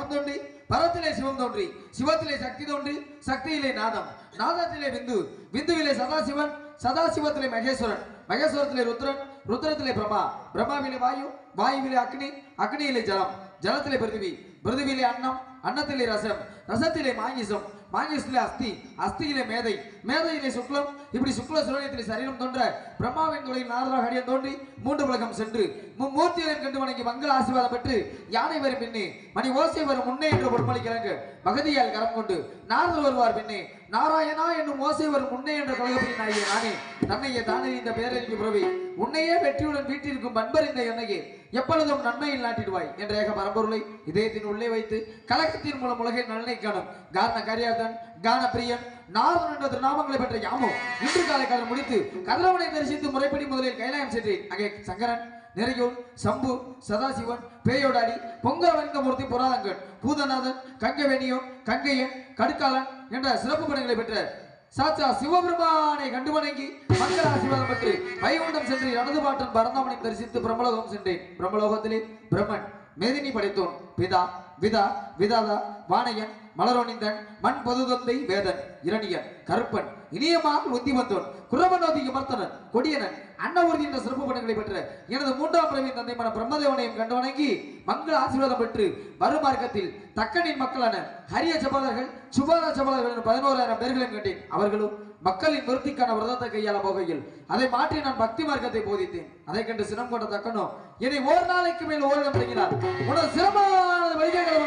பரம் தோன்றி பரத்திலே சிவம் தோன்றி சிவத்திலே சக்தி தோன்றி சக்தியிலே நாதம் நாதத்திலே விந்து விந்துவிலே சதாசிவன் சதாசிவத்திலே மகேஸ்வரன் மகேஸ்வரத்திலே ருத்ரன் ருத்ரத்திலே பிரம்மா பிரம்மாவிலே வாயு வாயுவிலே அக்னி அக்னியிலே ஜலம் ஜலத்திலே பிருத்திவி பிருத்திவிலே அன்னம் அன்னத்திலே ரசம் ரசத்திலே மாங்கிசம் மாங்கிசத்திலே அஸ்தி அஸ்தியிலே மேதை மேதையிலே சுக்லம் இப்படி சுக்ல சுரணியத்திலே சரீரம் தோன்ற பிரம்மாவின் தொழில் நாரதாக அடியன் தோன்றி மூன்று உலகம் சென்று மும்மூர்த்திகளையும் கண்டு வணங்கி மங்கள ஆசீர்வாதம் பெற்று யானை வரும் பின்னே மணி ஓசை வரும் முன்னே என்று பொறுமளிக்கிறாங்க மகதியால் கரம் கொண்டு நாரதர் வருவார் பின்னே நாராயணா என்னும் ஓசை வரும் முன்னே என்ற கழகப்பின் ஆகிய நானே தன்னையே தானே இந்த பேரறிவு புறவி உன்னையே வெற்றியுடன் வீட்டிற்கும் பண்பறிந்த என்னையே எப்பொழுதும் நன்மையில் நாட்டிடுவாய் என்ற ஏக பரம்பொருளை இதயத்தின் உள்ளே வைத்து கலகத்தின் மூலம் உலகின் நலனை காணும் காரண கரியாதன் கான பிரியன் நாரதன் என்ற திருநாமங்களை பெற்ற யாமோ இன்று காலை காலம் முடித்து கதிரவனை தரிசித்து முறைப்படி முதலில் கைலாயம் சென்றேன் அங்கே சங்கரன் நிறையூர் சம்பு சதாசிவன் பேயோடாடி பொங்கல் மூர்த்தி புராதங்கன் பூதநாதன் கங்கவேணியோன் கங்கையன் கடுக்காலன் என்ற சிறப்பு படங்களை பெற்ற சாச்சா சிவபெருமானை கண்டு வணங்கி மங்கள ஆசீர்வாதம் பெற்று வைகுண்டம் சென்று இடது பாட்டன் பரந்தாமனை தரிசித்து பிரம்மலோகம் சென்றேன் பிரம்மலோகத்திலே பிரம்மன் மேதினி படைத்தோன் பிதா விதா விதாதா வானையன் மலரோனிந்தன் மண் பொதுதந்தை வேதன் இரணியன் கருப்பன் இனியமாக உத்திமந்தோன் குரவனோதி அமர்த்தனன் கொடியனன் அன்னவூர்தி என்ற சிறப்பு படங்களை பெற்ற எனது மூன்றாம் பிறவியின் தந்தை மன பிரம்மதேவனையும் கண்டு வணங்கி மங்கள ஆசீர்வாதம் பெற்று மறுமார்க்கத்தில் தக்கனின் மக்களான ஹரிய சபாலர்கள் சுபால சபாலர்கள் 11,000 பேர்களையும் கண்டேன் அவர்களும் மக்களின் விருத்திக்கான விரதத்தை கையாள போகையில் அதை மாற்றி நான் பக்தி மார்க்கத்தை போதித்தேன் அதை கண்டு சினம் கொண்ட தக்கனோ என்னை ஒரு நாளைக்கு மேல் ஓரிடம் தொடங்கினார் உனது சிரமமான வைகைகள்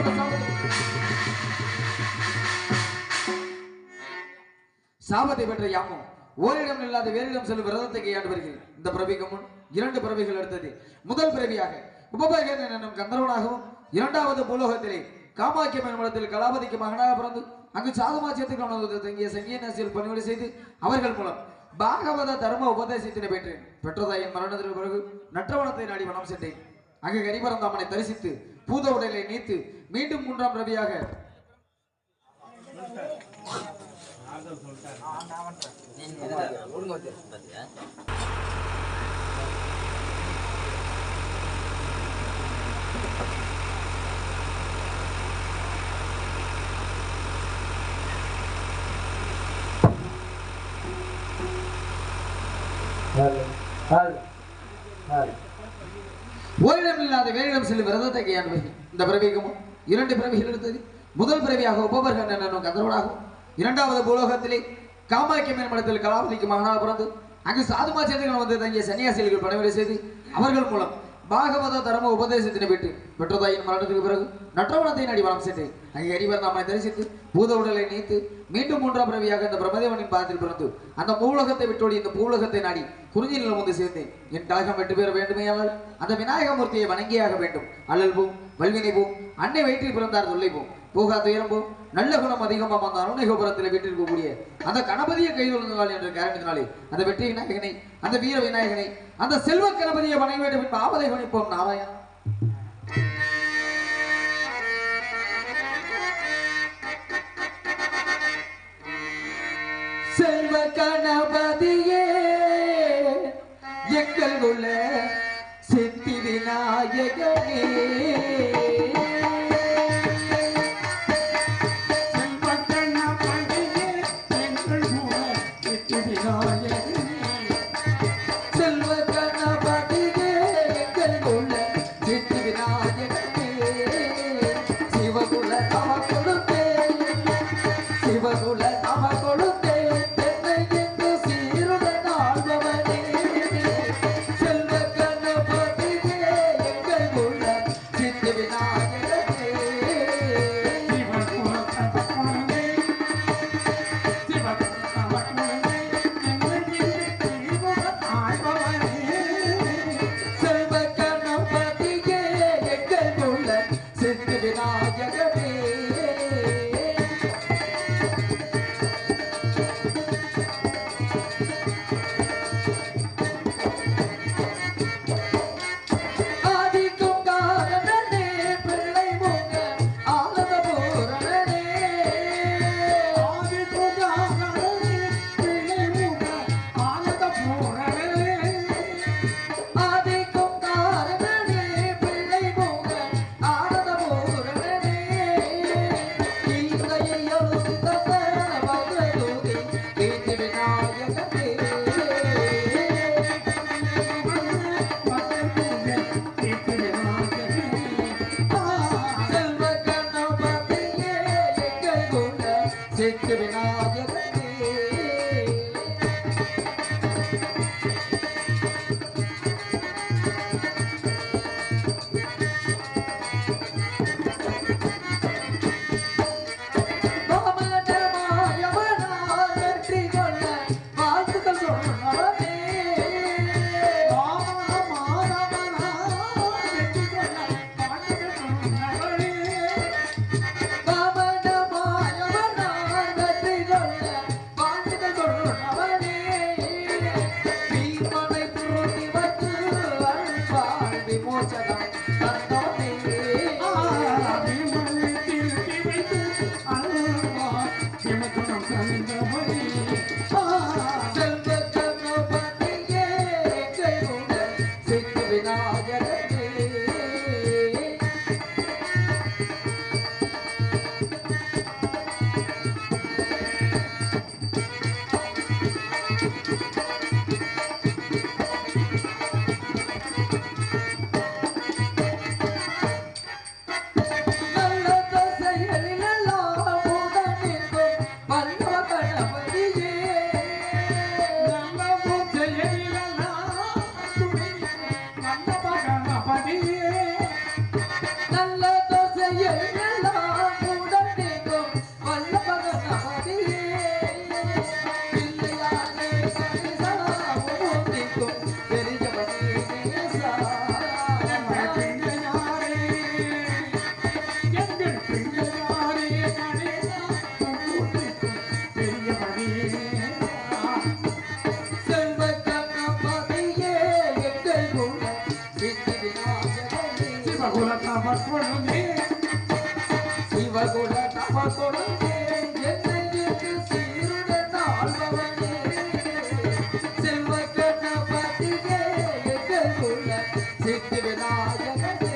சாபத்தை பெற்ற யாமோ ஓரிடம் இல்லாத வேறிடம் செல்லும் விரதத்தை கையாண்டு வருகிறேன் இந்த பிறவிக்கு முன் 2 பிறவிகள் எடுத்தது முதல் பிறவியாக உபபகன் என்னும் கந்தர்வனாகவும் இரண்டாவது பூலோகத்திலே காமாக்கிய மண்டலத்தில் கலாபதிக்கு மகனாக பிறந்து அங்கு சாதுமாச்சியத்துக்கு தங்கிய சங்கியநாசியில் பணிவிடை செய்து அவர்கள் மூலம் பாகவத தர்ம உபதேசத்தினை பெற்றேன் பெற்றதாயின் மரணத்திற்கு பிறகு நற்றவனத்தை நாடி வனம் சென்றேன் அங்கு கரிபரந்தாமனை தரிசித்து பூத உடலை நீத்து மீண்டும் 3ஆம் பிறவியாக ஓரிடம் இல்லாத வேறிடம் செல்லும் விரதத்தை கையாண்டு இந்த பிறவிக்கும் 2 பிறவிகள் எடுத்தது முதல் பிறவியாக உபபர்கன் என்னும் கந்தர்வனாகவும் இரண்டாவது பூலோகத்திலே காமாக்கிய மண்டலத்தில் கலாபதிக்கு மகனாக பிறந்து அங்கு சாதுமாச்சியத்துக்கு வந்து தங்கிய சன்னியாசிகள் பணிவிடை செய்து அவர்கள் மூலம் பாகவத தர்ம உபதேசத்தினை பெற்று பெற்றதாயின் மரணத்துக்கு பிறகு நற்றவனத்தை நாடி வனம் சென்றேன் அங்கே ஹரிவர்தாமனை தரிசித்து பூத உடலை நீத்து மீண்டும் 3ஆம் பிறவியாக இந்த பிரம்மதேவனின் பாதத்தில் பிறந்து அந்த மூலகத்தை விட்டோடி இந்த பூலகத்தை நாடி குறிஞ்சி நிலம் வந்து சேர்ந்தேன் என் கழகம் வெற்றி பெற வேண்டுமையானால் அந்த விநாயகமூர்த்தியை வணங்கியாக வேண்டும் அல்லல் போம் வல்வினை போம் அன்னை வயிற்றில் பிறந்தார் தொல்லை போம் போகா துயரம் போம் நல்ல குணம் அதிகமாக அந்த அருணை கோபுரத்தில் வீட்டிற்கக்கூடிய அந்த கணபதியை கைதொழுந்தாள் என்ற காரணத்தினாலே அந்த வெற்றி விநாயகனை அந்த வீர விநாயகனை அந்த செல்வ கணபதியை வணங்க வேண்டும் என்பது ஆவதை கணிப்போம் நாராயணா. செல்வ கணபதியே எங்கள் உள்ள சித்தி விநாயகனே நல்ல தோசையை எல்லாம் உடன் நீங்கும் வல்ல பகவதியே பிள்ளையாரே கரிசனாவும் நீக்கும் பெரியவனே நேசா பிள்ளையாரே எங்கள் பிள்ளையாரே கரிசனாவும் நீக்கும் பெரியவனே செல்வ கணபதியே எங்கள் குல சித்திவிநாயகனே சிவகுல தமக்குணமே சிவகுல தமக்குணமே என்னைக்கு சீருடன் ஆள்பவனே செல்வ கணபதியே எங்கள் குல சித்திவிநாயகனே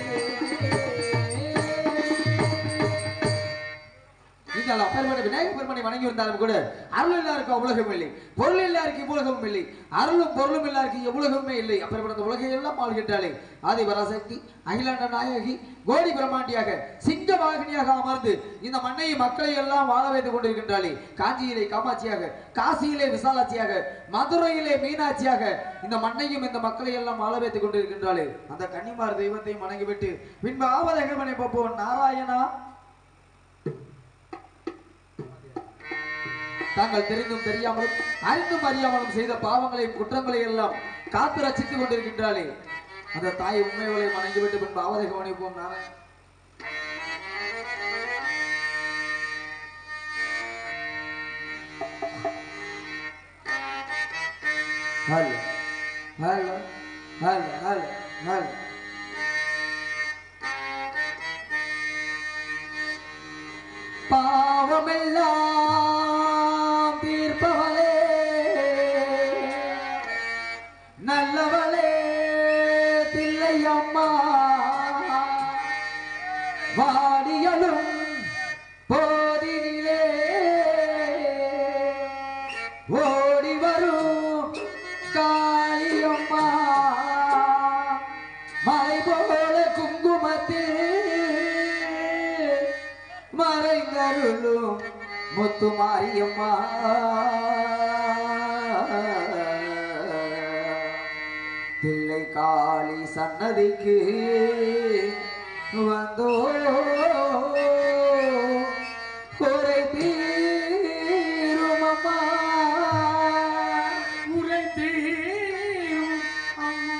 நீங்கள் அப்பேற்பட்ட விநாயகப் பெருமானை வணங்கி வந்தாலும் கூட அருள் எல்லாருக்கும் உலகம் இல்லை, பொருள் எல்லாருக்கும் இவ்வுலகமும் இல்லை, அருளும் பொருளும் எல்லாருக்கும் எவ்வுலகமே இல்லை. அப்பேற்பட்ட உலகை எல்லாம் ஆள்கின்றாளே ஆதி பராசக்தி அகிலாண்ட நாயகி கோடி பிரம்மாண்டியாக சிங்க வாகினியாக அமர்ந்து இந்த மண்ணையும் மக்களை எல்லாம் வாழ வைத்துக் கொண்டிருக்கின்றாளே. காஞ்சியிலே காமாட்சியாக, காசியிலே விசாலாட்சியாக, மதுரையிலே மீனாட்சியாக இந்த மண்ணையும் இந்த மக்களை எல்லாம் வாழ வைத்துக் கொண்டிருக்கின்றாளே. அந்த கன்னிமார் தெய்வத்தையும் வணங்கிவிட்டு பின்பு ஆவதகமனை பார்ப்போம். நாராயணா, தாங்கள் தெரிந்தும் தெரியாமலும் அறிந்தும் அறியாமலும் செய்த பாவங்களையும் குற்றங்களை எல்லாம் காத்து ரசித்துக் கொண்டிருக்கின்றாளே அந்த தாய் உண்மைகளை வணங்கிவிட்டு பின்பு ஆவதை கவனிப்போம். நாராயண hello hello hello hello hello பாவமெல்லாம் தீர்ப்பவளே நல்லவளே தில்லையம்மா வாடியலும் போதினிலே ஓடி வரும் காளியம்மா மலை போல குங்குமத்தில் மறைந்தருளும் முத்து மாரியம்மா தில்லை காளி சன்னதிக்கு வந்தோ குறை தீரும் அம்மா குறை தீரும் அம்மா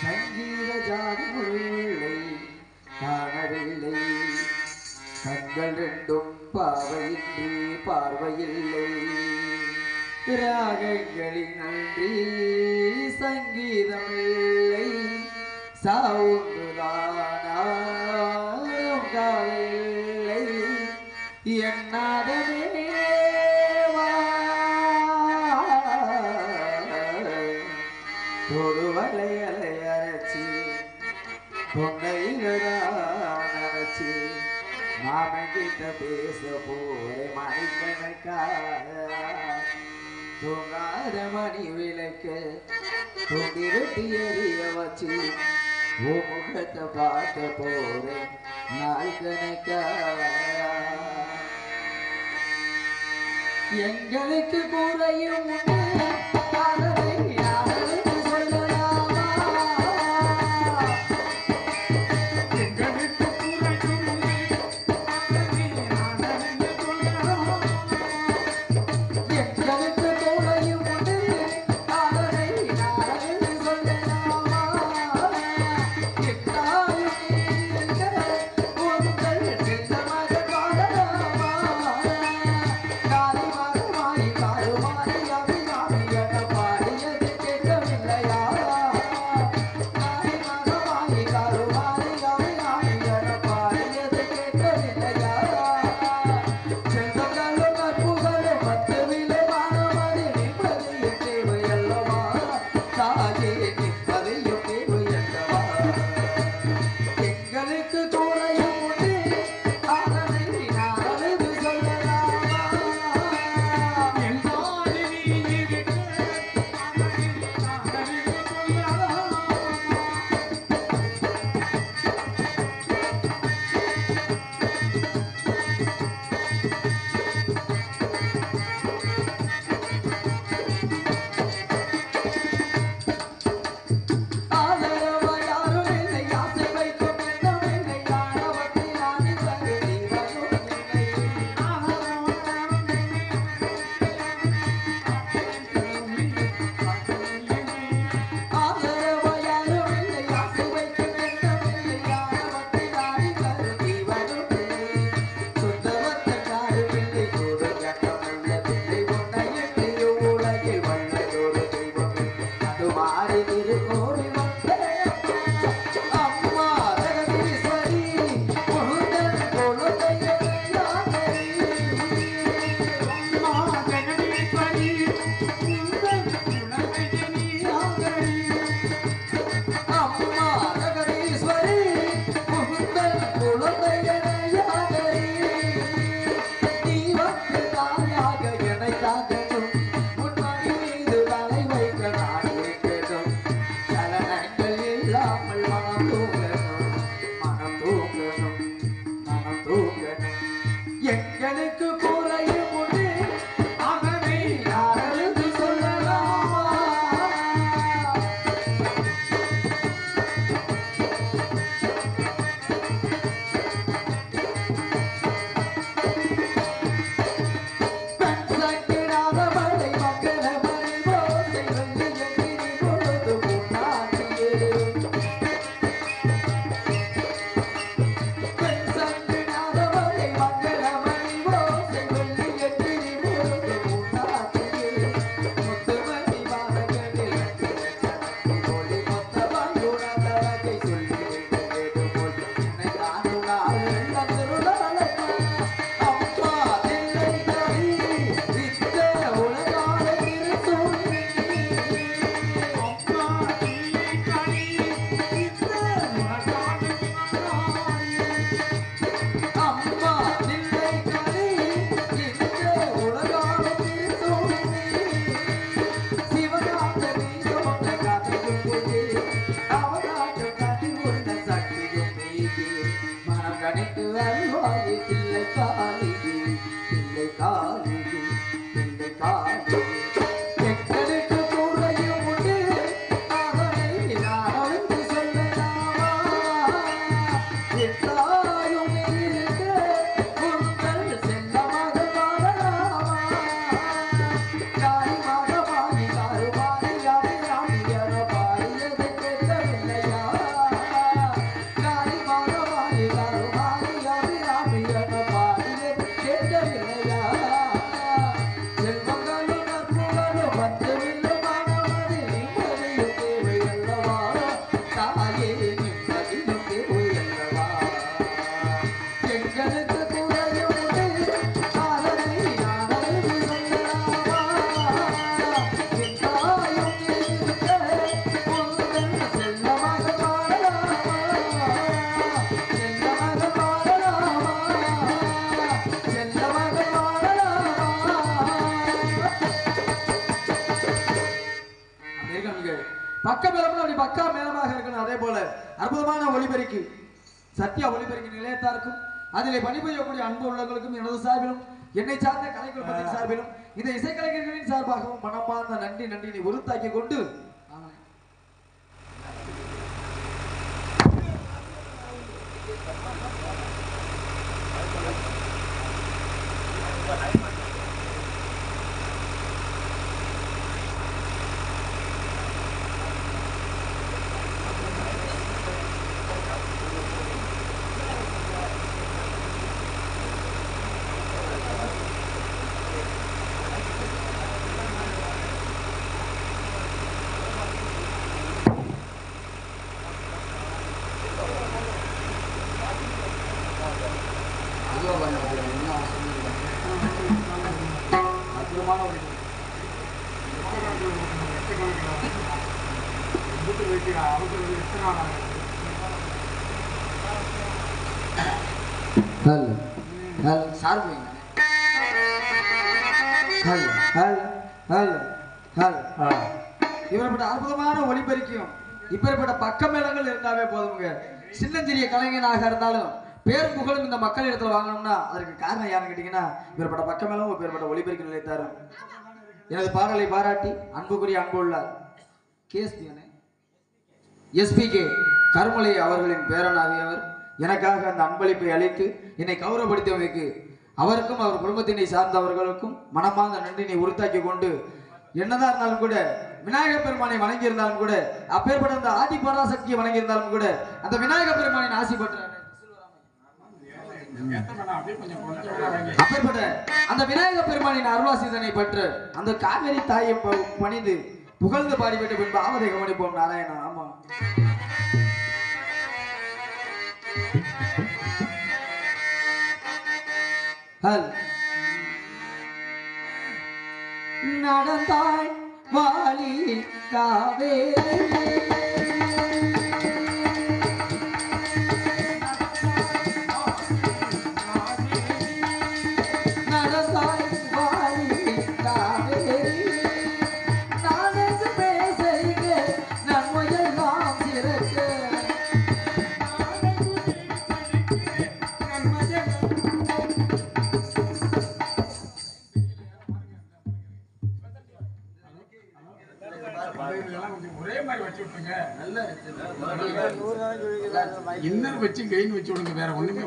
சங்கீத ஜாதி உள்ளே காணவில்லை கண்கள் ரெண்டும் பார்வையின்றி பார்வையில்லை ராகங்களின் நன்றி சங்கீதமில்லை சாவுண்டுதானாலும் காலையில்லை என்னாதமே தொடுவலை அலை அரைச்சி பொன்னையிலச்சி மாமன் கிட்ட பேச போரை மணிக்கணக்காக தூங்காத மணி விளக்க தூண்டி வெட்டி எறிய வச்சு ஓ முகத்தை பார்க்க போறேன் நாள் கணக்காக எங்களுக்கு குறையும் பக்க மேலமும் அப்படி பக்கா மேலமாக இருக்கணும். அதே போல அற்புதமான ஒளிபெருக்கி சத்யா ஒளிபெருக்கி நிலையத்தாருக்கும் அதிலே பணிபுரியக்கூடிய அன்பு உள்ளவர்களுக்கும் எனது சார்பிலும் என்னை சார்ந்த கலைக்குழுமத்தின் சார்பிலும் இந்த இசைக்கலைஞர்களின் சார்பாகவும் மனமார்ந்த நன்றி நன்றினை உறுத்தாக்கி கொண்டு இவரப்பட்ட அற்புதமான ஒளிபெருக்கியும் இப்பேற்பட்ட பக்க மேளங்கள் இருந்தாவே போதுங்க. சின்னஞ்சிறிய கலைஞனாக இருந்தாலும் பேரும் புகழும் இந்த மக்கள் இடத்துல வாங்கணும்னா அதற்கு காரணம் யாருன்னு கேட்டீங்கன்னா இவரப்பட்ட பக்க மேளமும் இப்பேற்பட்ட ஒளிபெருக்கி நிலைத்தாரு. எனது பாடலை பாராட்டி அன்புக்குரிய அன்பு உள்ளார் எஸ்பிகே கருமலை அவர்களின் பேரனாகியவர் எனக்காக அந்த அன்பளிப்பை அளித்து என்னை கௌரவப்படுத்தியமைக்கு அவருக்கும் அவர் குடும்பத்தினை சார்ந்தவர்களுக்கும் மனமார்ந்த நன்றினை உறுத்தாக்கி கொண்டு என்னதான் இருந்தாலும் கூட விநாயகர் பெருமானை வணங்கி இருந்தாலும் கூட அப்பேற்பட்ட அந்த ஆதி பராசக்தியை வணங்கி இருந்தாலும் கூட அந்த விநாயகர் பெருமானின் ஆசி பெற்ற அப்பேற்பட்ட அந்த விநாயகர் பெருமானின் அருளாசிதனை பெற்று அந்த காவேரி தாயை பணிந்து புகழ்ந்து பாடிவிட்டு பின்பு ஆவதை கவனிப்போம். நாராயணா. ஆமா நடந்தாய் வாலி காவேரி இன்னர் வச்சு கெயின் வச்சு விடுங்க, வேற ஒண்ணுமே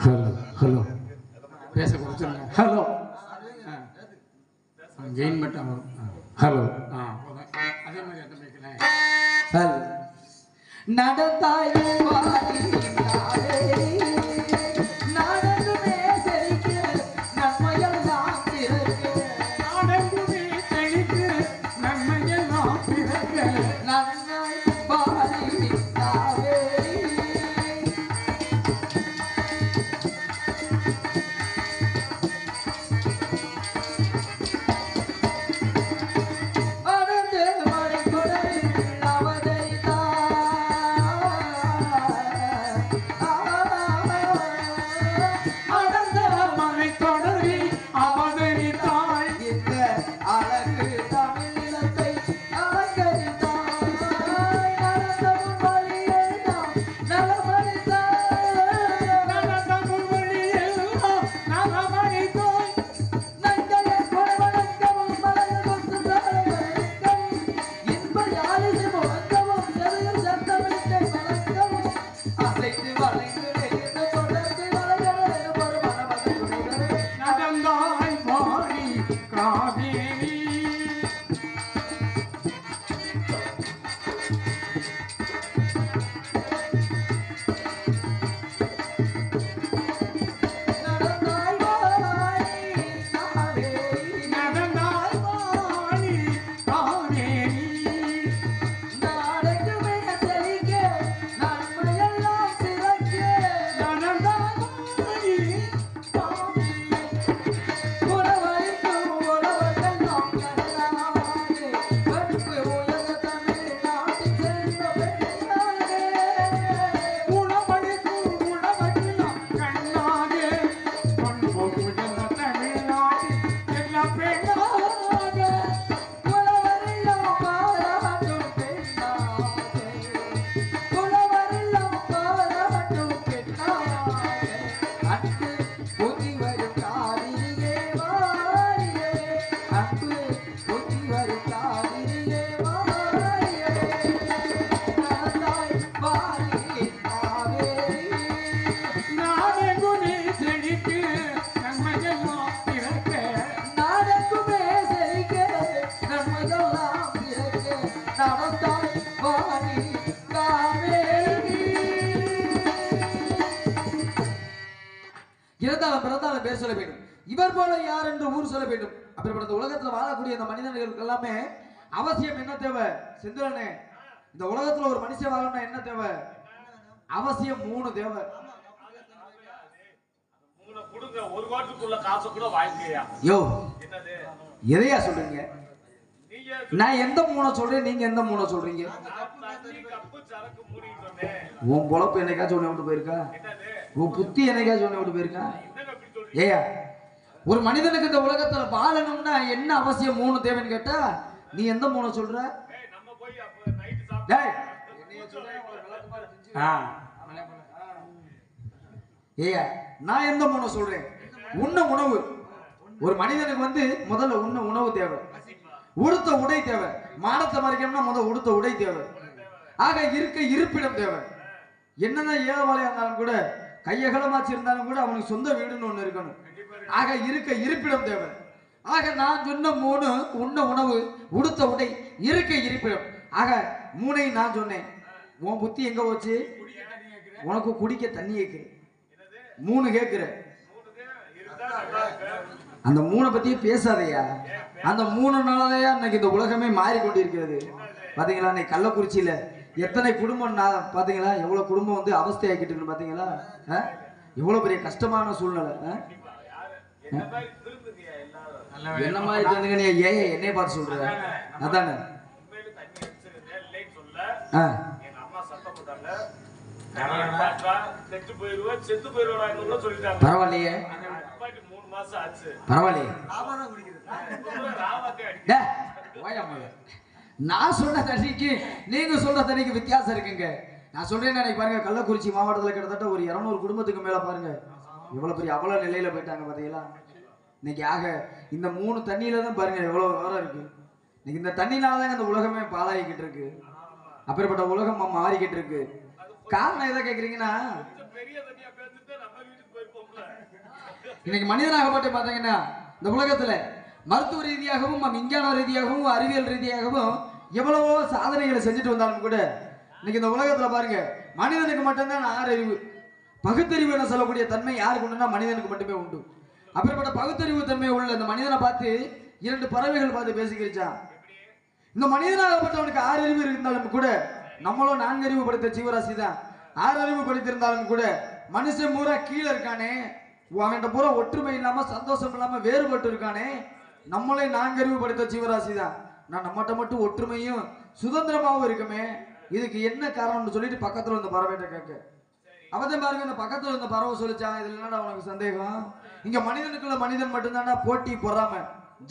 ஹலோ ஹலோ பேச கொடுத்துருங்க. ஹலோ கெயின் மட்டும் ஹலோ அதே மாதிரி எத்தனை வைக்கிறேன். நடந்தாய் இறந்தாலும் பிறந்தாலும் பேர் சொல்ல வேண்டும். இவர் போல யார் என்று ஊர் சொல்ல வேண்டும். அப்படிப்பட்ட இந்த உலகத்துல வாழக்கூடிய இந்த மனிதர்களுக்கு எல்லாமே அவசியம் என்ன தேவை? செந்திலனே, இந்த உலகத்துல ஒரு மனுஷன் வாழணும்னா என்ன தேவை? அவசியம் 3 தேவை. ஒரு வாரத்துக்குள்ள காசு கூட வாங்கியா? யோ, எதையா சொல்றீங்க? நான் எந்த 3 சொல்றேன், நீங்க எந்த 3 சொல்றீங்க? உன் பொழப்பு என்னைக்காச்சும் ஒண்ணு விட்டு போயிருக்கா? உன் புத்தி என்னைக்காச்சும் ஒண்ணு விட்டு போயிருக்கா? ஏயா, ஒரு மனிதனுக்கு இந்த உலகத்துல வாழணும்னா என்ன அவசியம் 3 தேவைன்னு கேட்டா நீ எந்த 3 சொல்ற? ஏயா, நான் எந்த 3 சொல்றேன்? உண்ண உணவு. ஒரு மனிதனுக்கு முதல்ல உண்ண உணவு தேவை, உடுத்த உடை தேவை. மானத்தை மறைக்கணும்னா முதல் உடுத்த உடை தேவை. ஆக இருக்க இருப்பிடம் தேவை. என்னதான் ஏழவாளையா இருந்தாலும் கூட, கையகலமாச்சு இருந்தாலும் கூட அவனுக்கு சொந்த வீடுன்னு ஒண்ணு இருக்கணும். ஆக இருக்க இருப்பிடம் தேவை. ஆக நான் சொன்ன 3, உண்ண உணவு, உடுத்த உடை, இருக்க இருப்பிடம். ஆக 3ஐயும் நான் சொன்னேன். உன் புத்தி எங்க போச்சு? உனக்கு குடிக்க தண்ணி கேட்குற, 3 கேட்குற. அந்த 3 பத்தியே பேசாதையா. அந்த 3 நாளதையா இன்னைக்கு இந்த உலகமே மாறிக்கொண்டிருக்கிறது. பாத்தீங்களா, இன்னைக்கு கள்ளக்குறிச்சியில எத்தனை குடும்பம் பாத்தீங்களா? எவ்வளவு குடும்பம் அவஸ்தையாக்கிட்டு இருக்கு பாத்தீங்களா? இவ்வளவு பெரிய கஷ்டமான சூழ்நிலை. என்ன மாதிரி தந்துங்க? நீ ஏன் என்னைய பார்த்து சொல்ற? அதானே பரவாயில்லையே, பரவாயில்லையே. நான் சொன்ன தண்ணிக்கு நீங்க சொல்ற தண்ணிக்கு வித்தியாசம் இருக்குங்க. நான் சொல்றேன், பாருங்க, கள்ளக்குறிச்சி மாவட்டத்தில் கிட்டத்தட்ட ஒரு 200 குடும்பத்துக்கு மேல பாருங்க எவ்வளவு பெரிய அவல நிலையில போயிட்டாங்க பாத்தீங்களா? இன்னைக்கு ஆக இந்த 3 தண்ணியில தான் பாருங்க எவ்வளவு விவரம் இருக்கு. இன்னைக்கு இந்த தண்ணினாலதான் இந்த உலகமே பாழாகிக்கிட்டு இருக்கு. அப்படிப்பட்ட உலகம் மாறிக்கிட்டு இருக்கு. காரணம் எதை கேக்குறீங்கன்னா, இன்னைக்கு மனிதனாகப்பட்டு பாத்தீங்கன்னா இந்த உலகத்துல மருத்துவ ரீதியாகவும் விஞ்ஞான ரீதியாகவும் அறிவியல் ரீதியாகவும் எவ்வளவோ சாதனைகளை செஞ்சுட்டு வந்தாலும் கூட இன்னைக்கு இந்த உலகத்துல பாருங்க மனிதனுக்கு மட்டும்தான் ஆறறிவு, பகுத்தறிவு என சொல்லக்கூடிய தன்மை யாருக்கு உண்டுன்னா மனிதனுக்கு மட்டுமே உண்டு. அப்படிப்பட்ட பகுத்தறிவு தன்மை உள்ள இந்த மனிதனை பார்த்து 2 பறவைகள் பார்த்து பேசிக்கிச்சான். இந்த மனிதனாகப்பட்டவனுக்கு 6 அறிவு இருந்தாலும் கூட, நம்மளும் 4 அறிவு படைத்த ஜீவராசி தான். 6 அறிவு படைத்திருந்தாலும் கூட மனுஷன் பூரா கீழே இருக்கானே, அவன்கிட்ட பூரா ஒற்றுமை இல்லாம சந்தோஷம் இல்லாம வேறுபட்டு இருக்கானே. நம்மளே 4 அறிவு படைத்த ஜீவராசி தான். நான் நம்மகிட்ட மட்டும் ஒற்றுமையும் சுதந்திரமாவும் இருக்குமே, இதுக்கு என்ன காரணம்னு சொல்லிட்டு பக்கத்துல இருந்த பறவைகிட்ட கேட்க, அவதான் பாருங்க இந்த பக்கத்துல இருந்த பறவை சொல்லிச்சான், இதுல என்னடா உனக்கு சந்தேகம்? இங்க மனிதனுக்குள்ள மனிதன் மட்டும்தானா போட்டி பொறாம,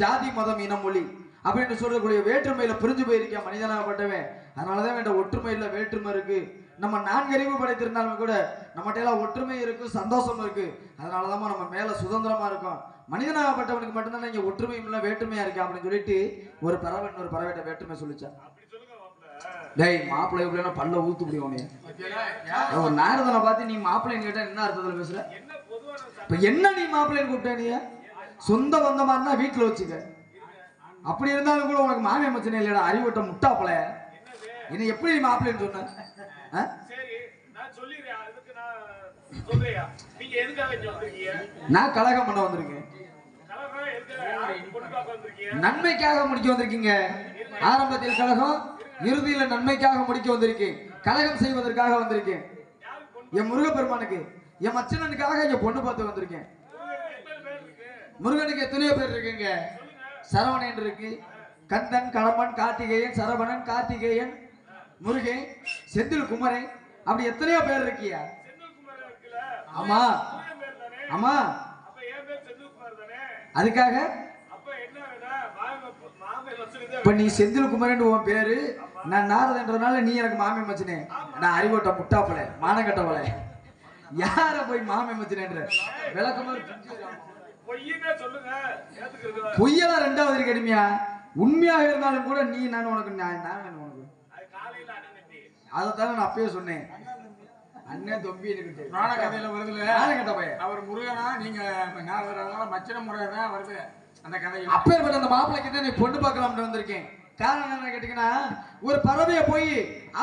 ஜாதி மதம் இனம் மொழி அப்படின்னு சொல்லக்கூடிய வேற்றுமையில பிரிஞ்சு போயிருக்கேன் மனிதனாகப்பட்டவன். அதனாலதான் வேண்ட ஒற்றுமை இல்ல வேற்றுமை இருக்கு. நம்ம 4 அறிவு படைத்திருந்தாலும் கூட நம்மகிட்ட எல்லாம் ஒற்றுமை இருக்கு, சந்தோஷம் இருக்கு. அதனாலதான் நம்ம மேல சுதந்திரமா இருக்கும். மனிதனாகப்பட்டவனுக்கு மட்டும்தான் இங்க ஒற்றுமையும் இல்ல வேற்றுமையா இருக்கு அப்படின்னு சொல்லிட்டு ஒரு பறவை இன்னொரு பறவைட்ட வேற்றுமை சொல்லிச்சான். டேய் மாப்பிள்ளை எப்படின்னா பல்ல ஊத்து முடியும். ஒரு நாரதனை பார்த்து நீ மாப்பிள்ளைன்னு கேட்டா என்ன அர்த்தத்துல பேசுற? இப்ப என்ன நீ மாப்பிள்ளைன்னு கூப்பிட்ட? நீ சொந்த வந்த மாதிரினா வீட்டுல வச்சுக்க. அப்படி இருந்தாலும் கூட உனக்கு மாமியா மச்சனை இல்லடா, அறிவட்ட முட்டாப்பல. என்ன எப்படி நீ மாப்பிள்ளைன்னு சொன்ன? நான் கலகம் பண்ண வந்திருக்கேன், நன்மைக்காக முடிக்க வந்திருக்கீங்க. ஆரம்பத்தில் கலகம், இறுதியில நன்மைக்காக முடிக்க வந்திருக்கேன். கலகம் செய்வதற்காக வந்திருக்கேன். என் முருகப்பெருமானுக்கு, என் மச்சனனுக்காக என் பொண்ணு பார்த்து வந்திருக்கேன். முருகனுக்கு எத்தனையோ பேர் இருக்குங்க. சரவணன் இருக்கு, கந்தன், கடம்பன், கார்த்திகேயன், சரவணன், கார்த்திகேயன், முருகன், செந்தில் குமரன், அப்படி எத்தனையோ பேர் இருக்கியா? ஆமா ஆமா. அதுக்காக இப்ப நீ செந்தில் குமரன் உன் பேரு, நான் நாரதன்றதுனால நீ எனக்கு மாமி மச்சனே. நான் அறிவோட்ட முட்டாப்பல மானங்கட்டவள, யார போய் மாமி மச்சனேன்ற விளக்கமா பொய்யெல்லாம் 2வது கடுமையா. உண்மையாக இருந்தாலும் கூட நீ நான் உனக்கு நான் வேணும் உனக்கு. அதைத்தானே நான் அப்பயே சொன்னேன். அண்ணன் தொம்பி எனக்கு புராண கதையில வருதுல, நானங்கட்ட பையன் அவர் முருகனா நீங்க மச்சன முறையா வருது அந்த கதை. அப்பேற்பட்ட அந்த மாப்பிள்ளைக்கு தான் நீ பொண்ணு பார்க்கலாம்னு வந்திருக்கேன். காரணம் என்ன கேட்டீங்கன்னா, ஒரு பறவையை போய்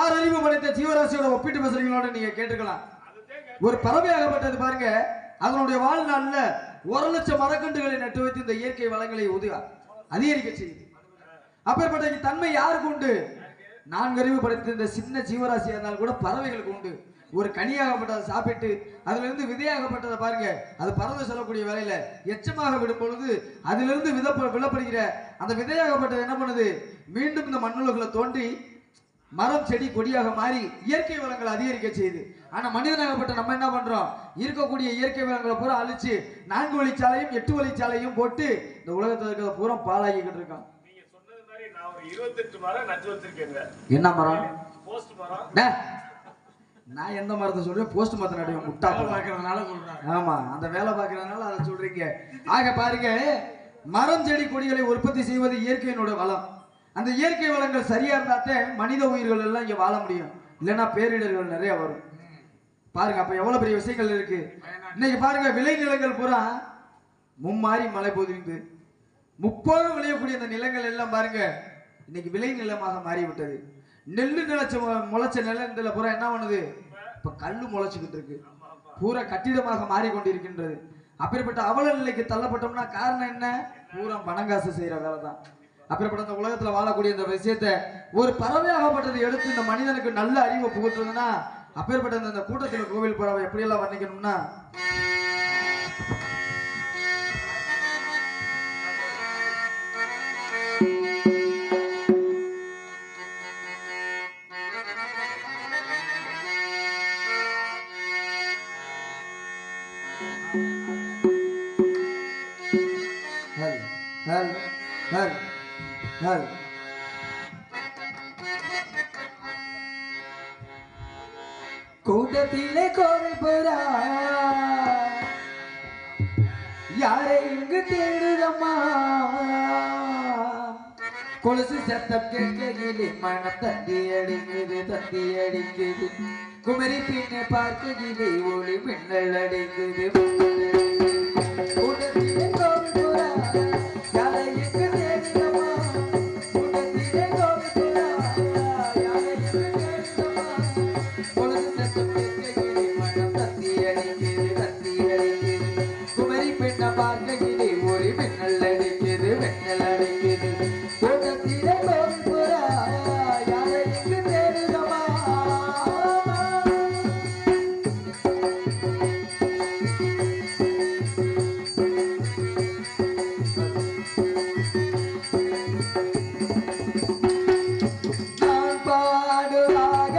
6 அறிவு படைத்த ஜீவராசியோட ஒப்பிட்டு பேசுறீங்களோட நீங்க கேட்டுக்கலாம். ஒரு பறவையாகப்பட்டது பாருங்க அதனுடைய வாழ்நாள்ல 1,00,000 மரக்கன்றுகளை நட்டு வைத்து இந்த இயற்கை வளங்களை அதிகரிக்க செய்யுது. அப்பேற்பட்ட தன்மை யாருக்கு உண்டு? நான்கறிவு படைத்த இந்த சின்ன ஜீவராசியா இருந்தாலும் கூட பறவைகளுக்கு உண்டு. ஒரு கனியாகப்பட்டதை சாப்பிட்டு அதுல இருந்து விதையாகப்பட்டதை பாருங்க, அது பறந்து செல்லக்கூடிய வேலையில எச்சமாக விடும் பொழுது அதிலிருந்து விழப்படுகிற அந்த விதையாகப்பட்டது என்ன பண்ணுது? மீண்டும் இந்த மண்ணுலகளை தோன்றி மரம் செடி கொடியாக மாறி இயற்கை வளங்களை அதிகரிக்க செய்யுது. ஆனா மனிதனாகப்பட்ட நம்ம என்ன பண்றோம்? இருக்கக்கூடிய இயற்கை வளங்களை பூரா அழிச்சு 4 வழிச்சாலையும் 8 வழிச்சாலையும் போட்டு இந்த உலகத்துல இருக்கிற பூரா பாழாக்கிக்கிட்டு இருக்கான். நீங்க சொன்னது மாதிரி நான் ஒரு 28 மரம் நட்டு வச்சிருக்கேங்க. என்ன மரம்? போஸ்ட் மரம். நான் எந்த மரத்தை சொல்றேன்? போஸ்ட் மரத்தை நடுவேன். முட்டா பார்க்கறதுனால சொல்றாங்க. ஆமா, அந்த வேலை பார்க்கறதுனால அதை சொல்றீங்க. ஆக பாருங்க, மரம் செடி கொடிகளை உற்பத்தி செய்வது இயற்கையினோட வளம். அந்த இயற்கை வளங்கள் சரியா இருந்தாத்தே மனித உயிர்கள் எல்லாம் இங்க வாழ முடியும். இல்லைன்னா பேரிடர்கள் நிறைய வரும். பாருங்க, அப்ப எவ்வளவு பெரிய விஷயங்கள் இருக்கு. இன்னைக்கு பாருங்க, விளைநிலங்கள் பூரா மும்மாறி மழை பொழிந்து முப்போகம் விளையக்கூடிய அந்த நிலங்கள் எல்லாம் பாருங்க இன்னைக்கு விளை நிலமாக மாறிவிட்டது. நெல்லு முளைச்ச நிலத்துல பூரா என்ன பண்ணுது? இப்ப கல்லு முளைச்சுக்கிட்டு இருக்கு. பூரா கட்டிடமாக மாறிக்கொண்டிருக்கின்றது. அப்பேற்பட்ட அவல நிலைக்கு தள்ளப்பட்டோம்னா காரணம் என்ன? பூரா பணங்காசு செய்யற வேலை தான். அப்பேற்பட்ட இந்த உலகத்துல வாழக்கூடிய இந்த விஷயத்த ஒரு பறவையாகப்பட்டது எடுத்து இந்த மனிதனுக்கு நல்ல அறிவை புகுத்துறதுன்னா அப்பேற்பட்ட இந்த கூட்டத்தில் கோவில் பறவை எப்படியெல்லாம் வர்ணிக்கணும்னா, கூட்டத்திலே கோவில் புறா யாரை இங்கு தேடுதம்மா, கொலுசு சத்தம் கேட்கையிலே மனம் தந்தி அடிக்குது குமரி பின்னை பார்க்கையிலே ஒளி மின்னல் அடிக்குது. கூட்டத்திலே கோவில் புறா யாரை இங்கு தேடுதம்மா, கூட்டத்திலே கோவில் புறா யாரை இங்கு தேடுதம்மா, கொலுசு சத்தம் கேட்கையிலே மனம் தந்தி அடிக்குது குமரி பின்னை பார்க்கையிலே ஒளி மின்னல் அடிக்குது கூட்டத்திலே கோவில் புறா யாரை இங்கு தேடுதம்மா. நான் பாடுவாக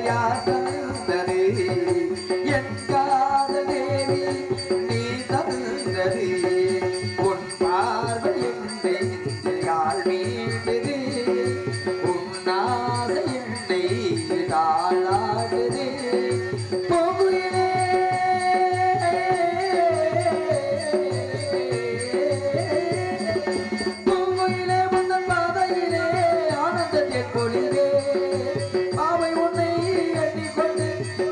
யார் தந்தது என் காதல் தேவி நீ தந்தது, உன் பார்வை என்னை யாழ் மீண்டது, உன் ஆசை என்னை தாளாடுது. பூங்குயிலே பூங்குயிலே உந்தன் பாதையிலே ஆனந்தத்தின் பொழிவே, பாவை உன்னை எண்ணிக்கொண்டு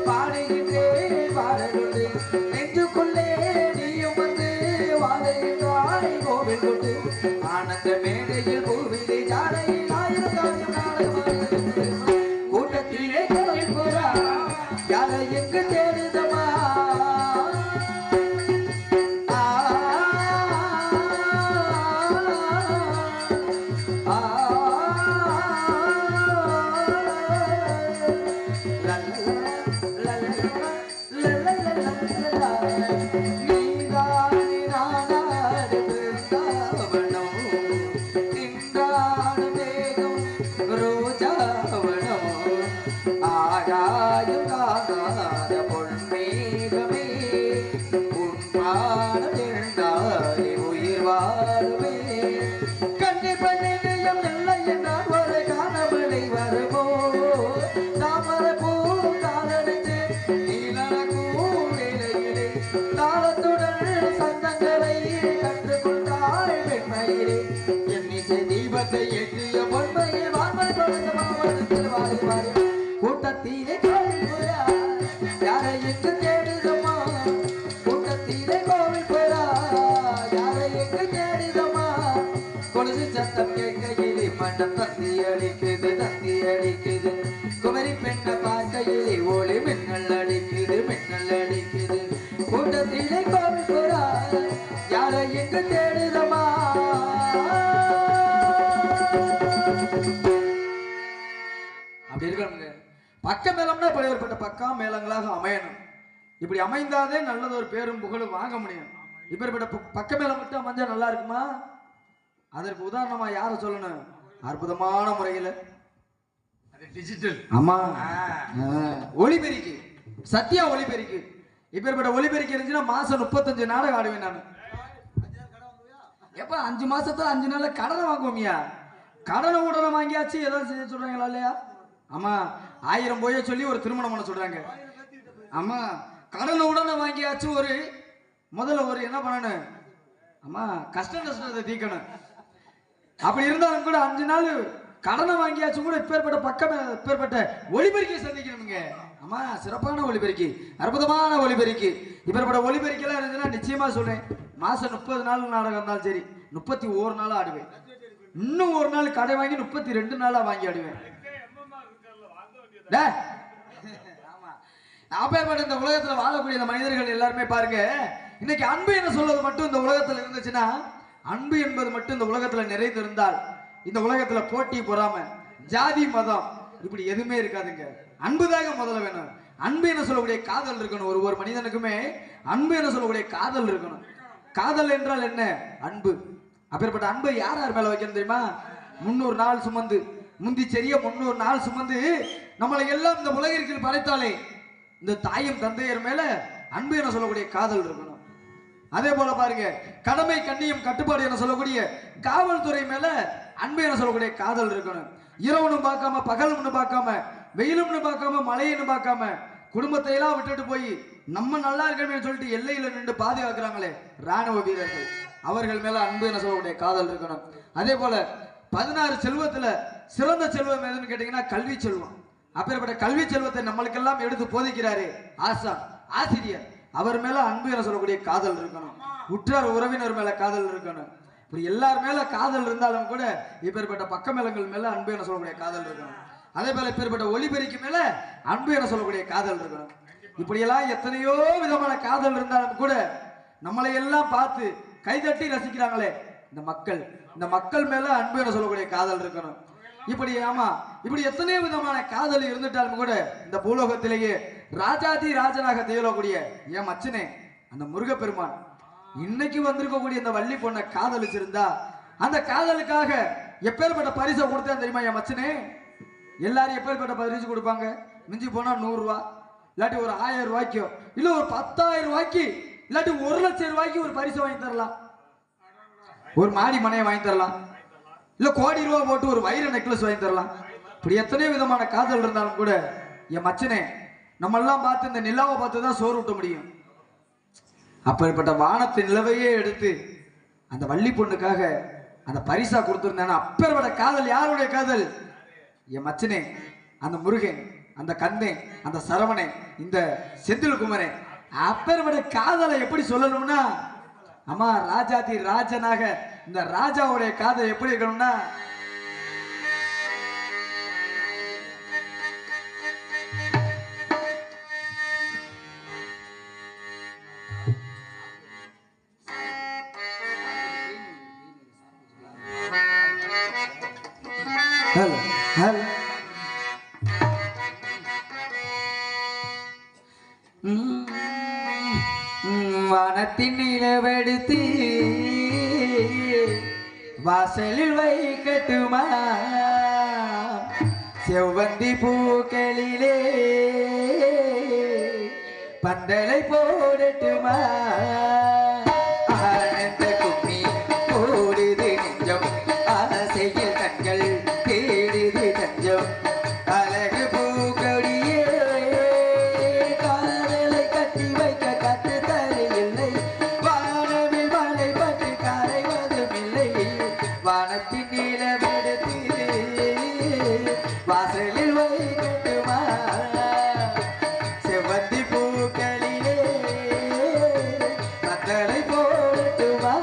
பாடுகின்றேன் பாடலுண்டு, நெஞ்சுக்குள்ளே நீயும் வந்து வாழையின்றாய் கோவில் கொண்டு, ஆனந்த மேடையில் பூவிலே ஜாடையில் ஆயிரம் காரியம் நாடகமானது. கூட்டத்திலே கோவில் புறா யாரை எங்கு தேடுதம்மா, ஆராயும் காணாத பொன்மேகமே உன் பாடம் இருந்தாலே உயிர் வாழுமே, கண்ணி பண்ணியம் இல்லை என்றால் ஒரு காணவனை வருமோ, தாமர பூ காலடித்து நீலக்கூ வேலையிலே தாளத்துடன் சந்தங்களை கற்றுக்கொண்டாள் வெண்மையிலே, எண்ணிசை தீபத்தை ஏற்றிய பொன்மையில் வாழ்மை கொடுத்த மாவட்டத்தில் வாரி வாரி. கூட்டத்திலே கோவில் புறா யாரை எங்கு தேடுதம்மா, கூட்டத்திலே கோவில் புறா யாரை எங்கு தேடுதம்மா, கொலுசு சத்தம் கேட்கையிலே மண்டம் தந்தி அடிக்குது குமரி பெண்ணை பார்க்கையிலே ஒளி மின்னல் அடிக்குது கூட்டத்திலே கோவில் போறா யாரை எங்கு தேடுதமா அப்படி இருக்கணுங்க. பக்க மேளம்னா படையப்பட்ட பக்கா மேளங்களாக அமையணும். இப்படி அமைந்தாதே நல்லது ஒரு பேரும் புகழும் வாங்க முடியும். இப்படிப்பட்ட பக்க மேளம் மட்டும் அமைஞ்சா நல்லா இருக்குமா? அதற்கு உதாரணமா யார சொல்லணும்? அற்புதமான முறையில டிஜிட்டல் ஆமா ஒளிபெருக்கி சத்யா ஒளிபெருக்கி இப்பேற்பட்ட ஒளிபெருக்கி இருந்துச்சுன்னா மாசம் 35 நாடகம் ஆடுவேன் நான். எப்ப 5 மாசத்துல 5 நாள்ல கடனை வாங்குவோமியா? கடனை உடனே வாங்கியாச்சு ஏதாவது செய்ய சொல்றாங்களா இல்லையா? ஆமா 1000 போய சொல்லி ஒரு திருமணம் பண்ண சொல்றாங்க. ஆமா கடனை உடனே வாங்கியாச்சு முதல்ல என்ன பண்ணணும்? ஆமா கஷ்ட நஷ்டத்தை தீக்கணும். அப்படி இருந்தாலும் கூட 5 நாள் கடனை வாங்கியாச்சு கூட இப்பேற்பட்ட ஒளிபெருக்கி சந்திக்கணுங்க. ஆமா சிறப்பான ஒளிபெருக்கி அற்புதமான ஒளிபெருக்கி இப்பேற்பட்ட ஒளிபெருக்கெல்லாம் இருந்துச்சுன்னா நிச்சயமா சொல்றேன் மாசம் 30 நாள் நாடகம் இருந்தாலும் சரி 31 நாள் ஆடுவேன். இன்னும் ஒரு நாள் கடை வாங்கி 32 நாளா வாங்கி ஆடுவேன். அப்பேற்பட்ட இந்த உலகத்துல வாழக்கூடிய இந்த மனிதர்கள் எல்லாருமே பாருங்க இன்னைக்கு அன்பு என்ன சொல்வது மட்டும் இந்த உலகத்துல இருந்துச்சுன்னா அன்பு என்பது மட்டும் இந்த உலகத்துல நிறைந்திருந்தால் இந்த உலகத்துல போட்டி பொறாம ஜாதி மதம் இப்படி எதுவுமே இருக்காதுங்க. அன்புதாக முதல்ல வேணும். அன்பு என்ன சொல்லக்கூடிய காதல் இருக்கணும். ஒரு மனிதனுக்குமே அன்பு என்ன சொல்லக்கூடிய காதல் இருக்கணும். காதல் என்றால் என்ன? அன்பு. அப்பேற்பட்ட அன்பு யார் யார் மேல வைக்கணும் தெரியுமா? 300 நாள் சுமந்து முந்தி செரிய 300 நாள் சுமந்து நம்மளை எல்லாம் இந்த உலகிற்கு படைத்தாலே இந்த தாயும் தந்தையர் மேல அன்பு என சொல்லக்கூடிய காதல் இருக்கணும். அதே போல பாருங்க கடமை கண்ணியம் கட்டுப்பாடு என சொல்லக்கூடிய காவல்துறை மேல அன்பு என சொல்லக்கூடிய காதல் இருக்கணும். இரவுன்னு பார்க்காம பகல்னு பார்க்காம வெயிலும்னு பார்க்காம மழைன்னு பார்க்காம குடும்பத்தை எல்லாம் விட்டுட்டு போய் நம்ம நல்லா இருக்கணும்னு சொல்லிட்டு எல்லையில நின்று பாதுகாக்கிறாங்களே ராணுவ வீரர்கள் அவர்கள் மேல அன்பு என சொல்லக்கூடிய காதல் இருக்கணும். அதே போல 16 செல்வத்துல சிறந்த செல்வம் எதுன்னு கேட்டீங்கன்னா கல்வி செல்வம். அப்பேற்பட்ட கல்வி செல்வத்தை நம்மளுக்கெல்லாம் எடுத்து போதிக்கிறாரு ஆசிரியர் அவர் மேல அன்பு என சொல்லக்கூடிய காதல் இருக்கணும். உற்றார் உறவினர் மேல காதல் இருக்கணும். இப்படி எல்லார் மேல காதல் இருந்தாலும் கூட இப்பேற்பட்ட பக்க மேளங்கள் மேல அன்பு என சொல்லக்கூடிய காதல் இருக்கணும். அதே போல இப்பேற்பட்ட ஒளிபெருக்கி மேல அன்பு என சொல்லக்கூடிய காதல் இருக்கணும். இப்படியெல்லாம் எத்தனையோ விதமான காதல் இருந்தாலும் கூட நம்மளை எல்லாம் பார்த்து கைதட்டி ரசிக்கிறாங்களே இந்த மக்கள் மேல அன்பு என சொல்லக்கூடிய காதல் இருக்கணும். இப்படி இப்படி எத்தனையோ விதமான காதல் இருந்துட்டாலும் கூட இந்த பூலோகத்திலேயே ராஜாதி ராஜனாக திகழக்கூடிய என் மச்சனே அந்த முருகப்பெருமான் இன்னைக்கு வந்திருக்கக்கூடிய இந்த வள்ளி பொண்ணை காதலிச்சிருந்தா அந்த காதலுக்காக எப்பேற்பட்ட பரிசை கொடுத்தேன் தெரியுமா என் மச்சனே? எல்லாரும் எப்பேற்பட்ட பரிசு கொடுப்பாங்க? மிஞ்சி போனா 100 ரூபாய் இல்லாட்டி ஒரு 1000 ரூபாய்க்கோ இல்ல ஒரு 10,000 ரூபாய்க்கு இல்லாட்டி 1,00,000 ரூபாய்க்கு ஒரு பரிசு வாங்கி தரலாம். ஒரு மாடி மனையை வாங்கி தரலாம். இல்ல கோடி ரூபாய் போட்டு ஒரு வைர நெக்லஸ் வாங்கி தரலாம். இப்படி எத்தனை விதமான காதல் இருந்தாலும் கூட என் மச்சனே நம்ம எல்லாம் பார்த்து இந்த நிலாவை பார்த்து தான் சோறு ஊட்ட முடியும். அப்படிப்பட்ட வானத்து நிலவையே எடுத்து அந்த வள்ளி பொண்ணுக்காக அந்த பரிசா கொடுத்திருந்தான அப்பேற்பட்ட காதல் யாருடைய காதல்? என் மச்சனே அந்த முருகன் அந்த கண்ணே அந்த சரவணே இந்த செந்தில்குமரே அப்பேற்பட்ட காதலை எப்படி சொல்லணும்னா அம்மா ராஜாதி ராஜனாக இந்த ராஜாவுடைய காதல் எப்படி இருக்கணும்னா வானத்தின் நிலவெடுத்து வாசலில் வைக்கட்டுமா செவ்வந்தி பூக்களிலே பந்தலை போடட்டுமா ஆனந்த கும்மி போடுது நெஞ்சம் ஆசையில் கண்கள் தேடுது தஞ்சம் அழகு பூக்கொடியே காதலை கட்டி வைக்க கட்டு தரையில்லை வானவில் மலை பற்றி கரைவதும் இல்லை வானத்தின் நீலமெடுத்து வாசலில் வைக்கட்டுமா செவ்வந்தி பூக்களிலே பந்தலை போடட்டுமா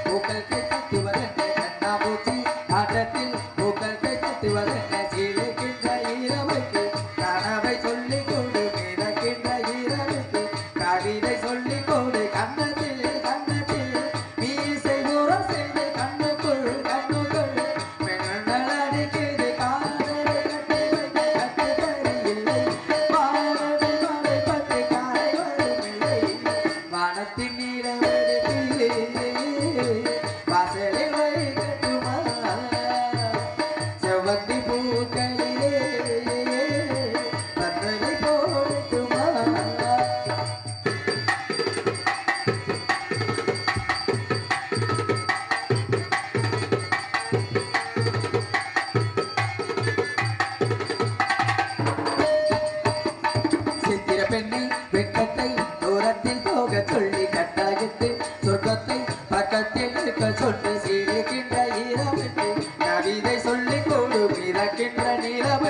பூக்கள்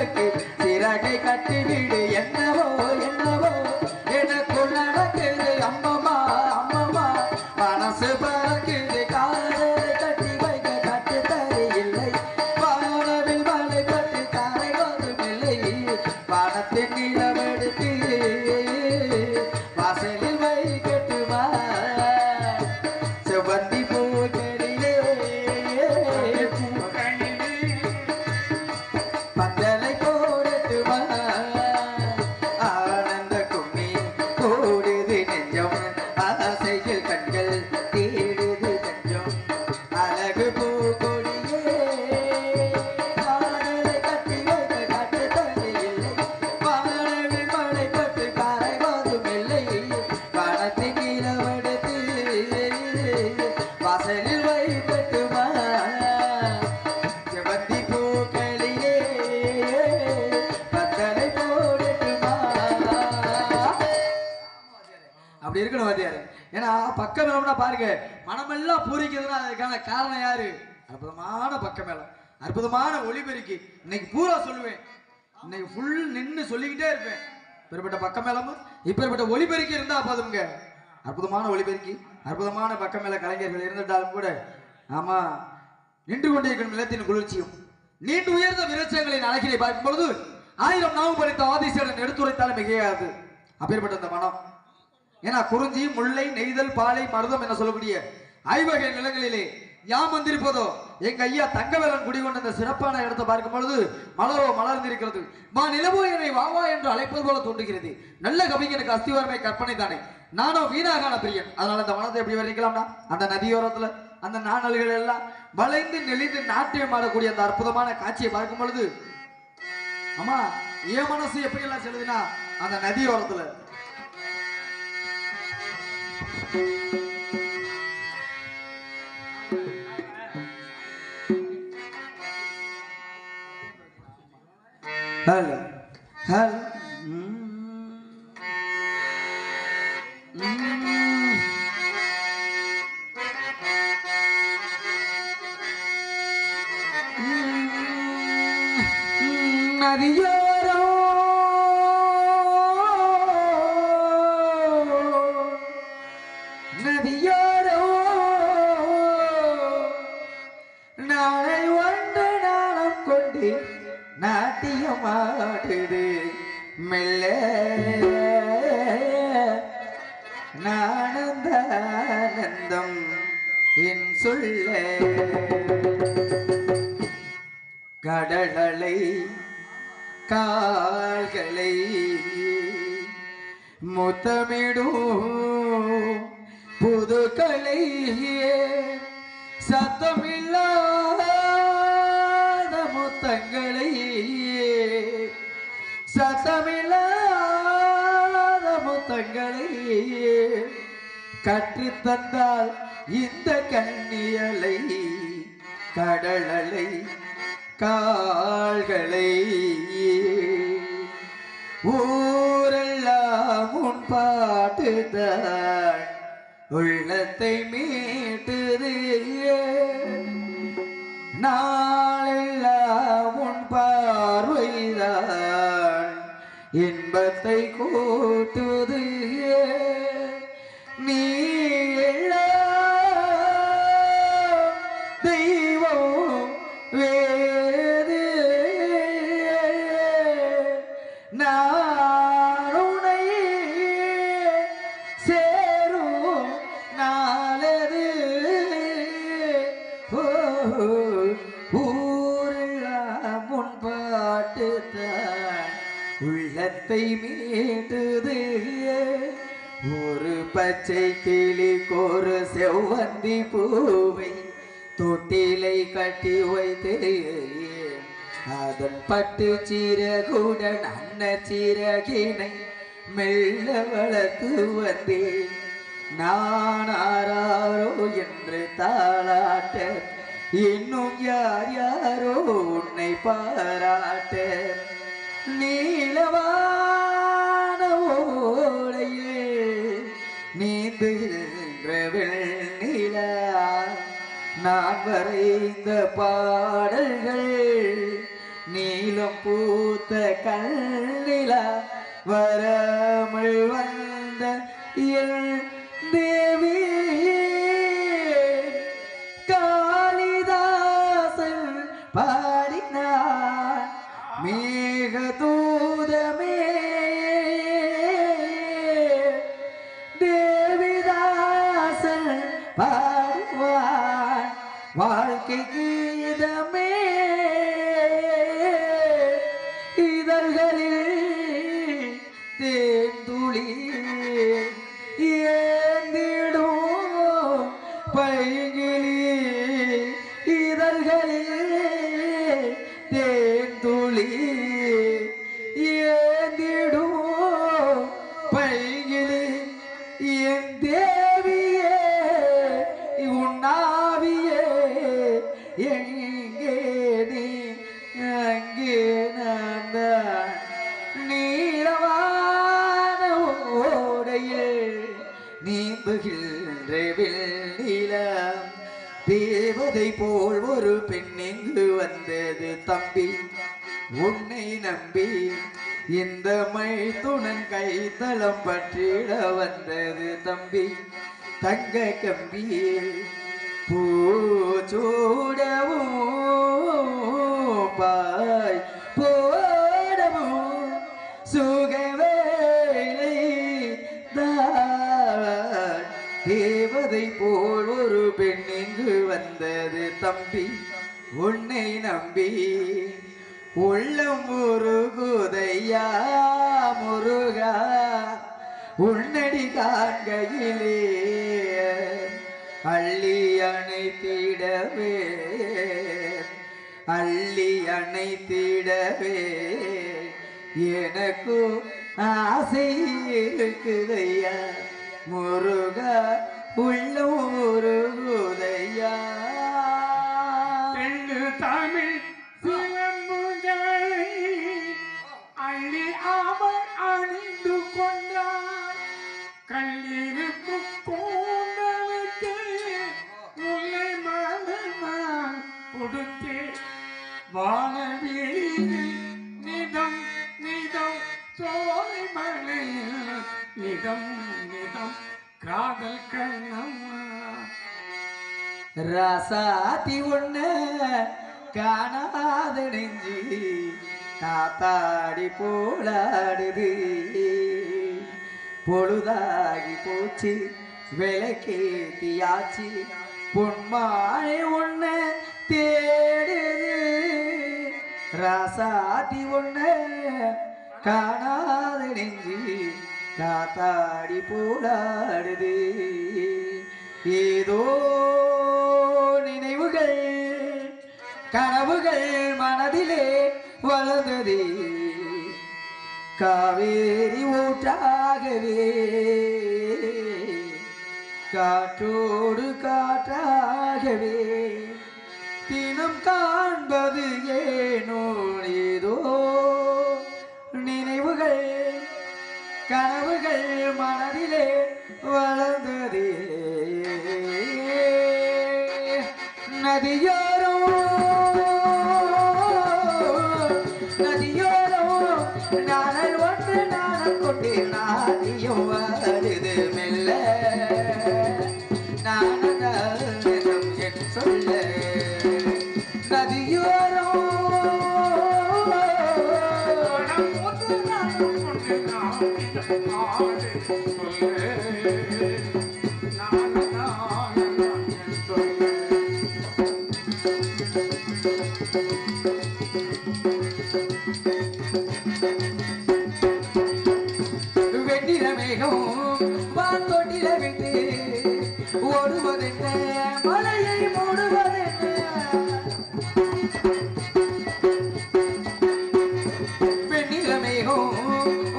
எனக்கு சிறகை கட்டிவிடு என்னவோ என்னவோ எனக்குள் நடக்குது அம்மம்மா அம்மம்மா மனசு பறக்குது காதலை கட்டி வைக்க கட்டு தரையில்லை வானவில் மலை பட்டு தாரை வரும் இல்லை வானத்தின் நிலவெடுத்து வாசலில் வைக்கட்டுமா செவ்வந்தி பூக்களிலே பந்தலை போடட்டுமா ஆனந்த கும்மி கூடுது நெஞ்சம் ஆசையில் கண்கள் தேடுது தஞ்சம் அழகு பூக்கொடியே காதலை கட்டி வைக்க காட்டு தரையில்லை வானவில் மழை பட்டு காரை வாதும் இல்லை வானத்தின் நிலவெடுத்து வாசலில் வைக்கட்டுமா செவ்வந்தி பூக்களிலே பந்தலை போடட்டுமா அப்படி இருக்கணும் வாத்தியாரு. ஏன்னா பக்க மேளம்னா பாருங்க மனமெல்லாம் பூரிக்குதுன்னா அதுக்கான காரணம் யாரு? அற்புதமான பக்க மேளம், அற்புதமான ஒளிபெருக்கி. இன்னைக்கு பூரா சொல்லுவேன், இன்னைக்கு ஃபுல் நின்று சொல்லிக்கிட்டே இருப்பேன். இப்பேற்பட்ட பக்க மேளமும் இப்பேற்பட்ட ஒளிபெருக்கி இருந்தா போதுங்க. அற்புதமான ஒளிபெருக்கி, அற்புதமான பக்க மேல கலைஞர்கள் இருந்துட்டாலும் கூட ஆமா நின்று கொண்டிருக்கும் நிலத்தின் குளிர்ச்சியும் நீண்டு உயர்ந்த விருட்சங்களின் அழகினை பார்க்கும் பொழுது 1000 நாவு பறித்த ஆதிசேடன் எடுத்துரைத்தாலும் மிகையாது. அப்பேற்பட்ட அந்த மனம். ஏன்னா குறிஞ்சி, முல்லை, நெய்தல், பாலை, மருதம் என சொல்லக்கூடிய 5 வகை நிலங்களிலே யாம் வந்திருப்பதோ எங்க ஐயா தங்கவேலன் குடிகொண்ட இந்த சிறப்பான இடத்தை பார்க்கும் பொழுது மலரோ மலர்ந்திருக்கிறது. மா நிலவோ என்னை வாவா என்று அழைப்பது போல தோன்றுகிறது. நல்ல கவிஞனுக்கு அஸ்திவாரமே கற்பனை தானே. நானும் வீணாகான பிரியன். அதனால இந்த மனத்தை எப்படி வர்ணிக்கலாம்னா அந்த நதியோரத்துல அந்த நாணல்கள் எல்லாம் வளைந்து நெளிந்து நாட்டியம் ஆடக்கூடிய அந்த அற்புதமான காட்சியை பார்க்கும் பொழுது ஆமா என் மனசு எப்படி எல்லாம் செல்லுதுன்னா அந்த நதியோரத்துல ஹலோ ஹலோ நதியோரோ நதியோரோ நாளை ஒன்று நாணம் கொண்டு நாட்டியமாடுது மெல்ல நானந்தானந்தம் என் சொல்ல கடலை கால்களை முத்தமிடும் புதுக்களை சத்தமில்லாத முத்தங்களை சத்தமில்லாத முத்தங்களை கற்றுத்தந்தால் இந்த கண்ணியலை கடலலை கால்களை ஊரெல்லாம் உன் பாட்டுதான் உள்ளத்தை மீட்டுது நாளெல்லாம் உன் பார்வைதான் இன்பத்தை கூட்டுது நீ தெய்வம் வேறு நாளுனை சேரும் நாளது ஊரெல்லாம் முன்பாட்டுத்தான் உள்ளத்தை மீட்டுது ஒரு பச்சை கிளிக்கொரு செவ்வந்தி பூவை தொட்டிலை கட்டி வைத்தேன் அதன் பட்டு சீரகுடன் அன்ன சீரகினை மெல்ல வளர்த்து வந்தேன் நான் ஆராரோ என்று தாளாட்ட இன்னும் யார் யாரோ உன்னை பாராட்ட நீலவான ஓடையே நீந்துகின்ற வெண்ணிலா நான் வரைந்த பாடல்கள் நீலம் பூத்த கண்ணிலா வராமல் வந்த என் தேவி காளிதாசன் பாடினார் மேக தூதமே தேவிதாசன் பாடுவான் வாழ்க்கை கீதமே இதழ்களில் தேந்துளி ஏந்திடும் பைகிளி இதழ்களில் தேந்துளி ஏந்திடும் பைகிளி என் தேவியே உன்னாவியே எங்கே நீ அங்கே நான் தான் நீளமான ஓடையில் நீந்துகின்ற வெண்ணிலம் தேவதை போல் ஒரு பெண் இங்கு வந்தது தம்பி உன்னை நம்பி இந்த மைத்துணன் கைத்தளம் பற்றிட வந்தது தம்பி தங்க கம்பியில் பூச்சூடவும் பாய் போடவும் சுகவேலை தான் தேவதை போல் ஒரு பெண் இங்கு வந்தது தம்பி உன்னை நம்பி உள்ளம் முருகுதையா முருகா உன்னடி காண்கையிலே அள்ளி அணைத்திடவே அள்ளி அணைத்திடவே எனக்கு ஆசை இருக்குதையா முருகா உள்ளம் முருகுதையா தெள்ளு தமிழ் சிலம்புகளை அள்ளி அவர் அணிந்து கொண்டார் கல்லிருக்கும் கோண்டலுக்கு முல்லை மலர் கொடுத்தே வானவெளியில் நிதம் நிதம் சோலை மலையில் நிதம் நிதம் காதல் கண்ணம்மா ராசாத்தி ஒண்ண காணாத நெஞ்சு காத்தாடி போலாடுது பொழுதாகி போச்சு விளக்கேத்தியாச்சு பொன்மானை ஒண்ண தேடுது ராசாத்தி ஒண்ண காணாத நெஞ்சு காத்தாடி போலாடுது ஏதோ நினைவுகள் கனவுகள் மனதிலே வளர்ந்ததே காவேரி ஊற்றாகவே காற்றோடு காற்றாகவே தினம் காண்பது ஏனோ ஏதோ நினைவுகள் கனவுகள் மனதிலே வளர்ந்ததே நதியோரோ நதியோரோ நானல் ஒன்று நானல் கொண்டு நாதியும் வருது மெல்ல நானும் என் சொல்ல நதியோரோ வெண்ணில மேகம் வான்தோட்டில விட்டு ஓடுவதென்ன மலையை மூடுவதென்ன வெண்ணில மேகம்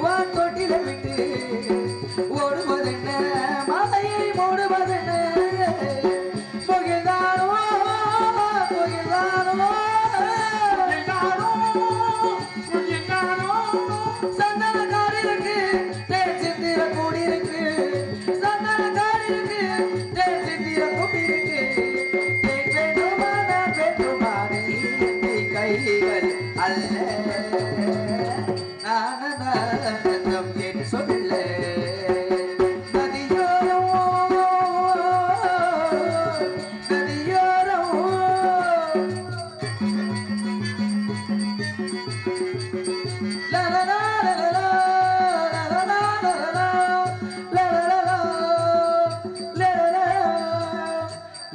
வான்தோட்டில விட்டு ஓடுவதென்ன மலையை மூடுவதென்ன புகிழ்ந்தானோ புகிழ்ந்தானோ சந்தன காடு இருக்கு தேன் சிந்திர கூடி இருக்கு சந்தன காடு இருக்கு தேன் சிந்திர கூடி இருக்கு தேன் வேண்டுமானா வேண்டுமானே கைகள் அல்ல la la la la la la la la la la la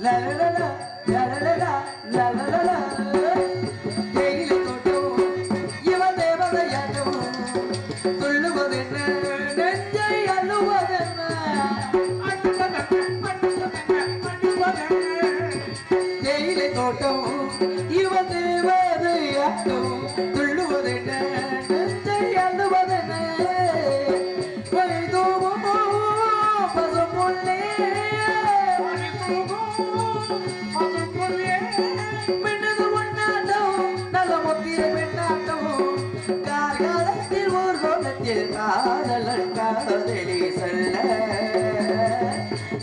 la la la la la தேயிலை தோட்டம் இவன் தேவதையாட்டம் துள்ளுவதென்ன நெஞ்சை அள்ளுவதென்ன தேயிலை தோட்டம் இவன் தேவதையாட்டம் துள்ளுவதென்ன நெஞ்சை அள்ளுவதென்ன வைதூவும் பசும்புள்ளே மின்னது ஒன்னாட்டம் நல்ல முத்திரை பெண்ணாட்டம் கார்காலத்தில் ஊர்வலத்தில் காதலன் காதலி சொல்ல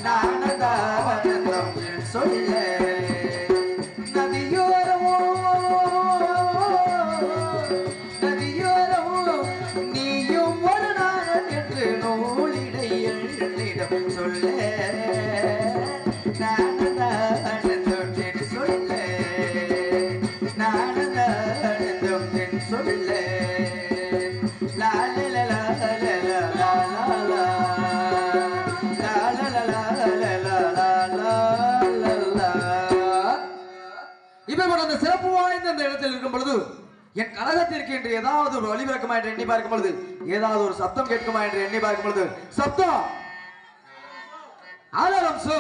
நானதாவனம் சொல்ல நதியோரமோ நதியோரமோ நீயும் ஒரு நாள் என்று நூலிடையில் சொல்ல நானதானந்தம் சொல்ல நானதானந்தம் சொல்ல லா லா லா லா லா லா லா இப்ப அந்த சிறப்பு வாய்ந்த அந்த இடத்தில் இருக்கும் பொழுது என் கழகத்திற்கு என்று ஏதாவது ஒரு ஒளிபரக்குமா என்று எண்ணி பார்க்கும் பொழுது ஏதாவது ஒரு சப்தம் கேட்குமா என்று எண்ணி பார்க்கும் பொழுது சப்தம் ஆதாரம் சோ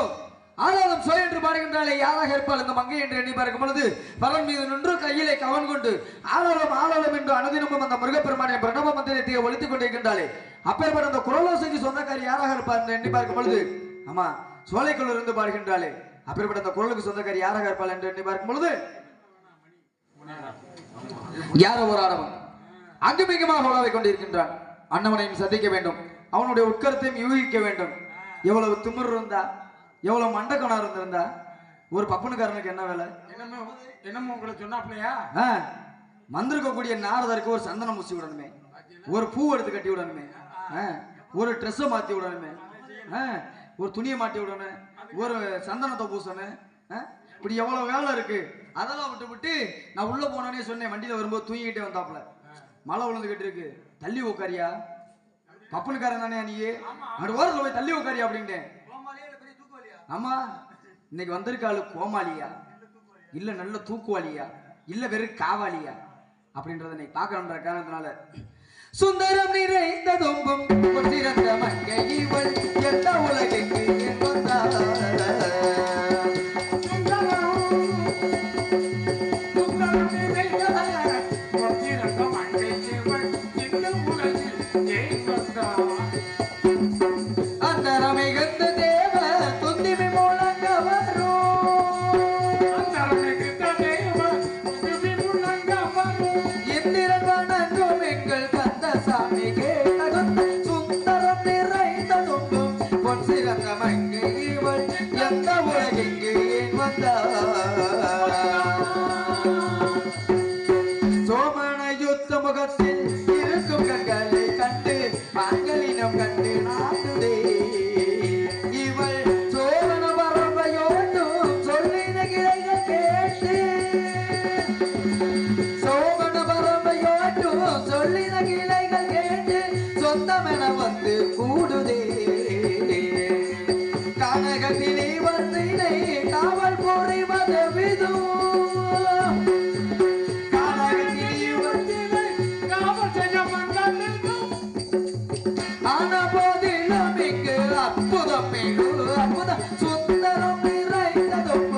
ஆதாரம் சோ என்று பாடுகின்றாலே யாராக இருப்பாள் இந்த மங்கை என்று எண்ணி பார்க்கும் பொழுது பலன் மீது நின்று கையிலே கவன் கொண்டு ஆளாளம் ஆளாளம் என்று அனுதினமும் அந்த முருகப்பெருமானை பிரணவ மந்திரத்தை ஒழித்துக் கொண்டிருக்கின்றாலே அப்பேற்பட்ட அந்த குரலோசைக்கு சொந்தக்காரி யாராக இருப்பார் என்று எண்ணி பார்க்கும் பொழுது ஆமா சோலைக்குள் இருந்து பாடுகின்றாலே அப்பேற்பட்ட அந்த குரலுக்கு சொந்தக்காரி யாராக இருப்பாள் என்று எண்ணி பார்க்கும் பொழுது யாரோ ஒரு ஆடவன் அங்குமிங்குமாக உலாவிக் கொண்டிருக்கின்றான். அண்ணவனையும் சந்திக்க வேண்டும், அவனுடைய உட்கரத்தையும் யூகிக்க வேண்டும். எவ்வளவு திமிர் இருந்தா, எவ்வளவு மண்டக்கணா இருந்திருந்தா ஒரு பப்பனுக்காரனுக்கு என்ன வேலை? என்னமோ உங்களை சொன்னாப்லையா? வந்திருக்கக்கூடிய நாரதருக்கு ஒரு சந்தனம் பூசி விடணுமே, ஒரு பூ எடுத்து கட்டி விடணுமே, ஒரு ட்ரெஸ்ஸை மாத்தி விடணுமே, ஒரு துணியை மாட்டி விடணும், ஒரு சந்தனத்தை பூசணும். இப்படி எவ்வளவு வேலை இருக்கு. அதெல்லாம் விட்டு விட்டு நான் உள்ள போனோன்னே சொன்னேன். வண்டியில வரும்போது தூங்கிக்கிட்டே வந்தாப்புல, மழை விழுந்துகிட்டு இருக்கு, தள்ளி உட்காரியா, பப்பனுக்காரன் தானே நீ, அப்படி ஓரத்தில் போய் தள்ளி உட்காரியா அப்படின்ட்டேன். ஆமா, இன்னைக்கு வந்திருக்காளு கோமாளியா இல்ல நல்ல தூக்குவாளியா இல்ல வெறும் காவாளியா அப்படின்றத நீ பார்க்கணுன்ற காரணத்தினால சுந்தரம் நிறைந்த தொம்பும் சிறந்த மங்கை இவள் எந்த உலகிற்கு சோமன யுத்த முகத்தில் இருக்கும் கண்களை கண்டு மாங்கலினம் கண்டு நாட்டுதே இவள் சோமன பரம்பையோட்டும் சொல்லின கிளைகள் கேட்டு சோமன பரம்பையோட்டும் சொல்லின கிளைகள் கேட்டு சொந்தமென வந்து கூடுதே கனகத்திலே வந்தினை காவல் புரிவத விதும் சுந்தரம் நிறைந்ததும்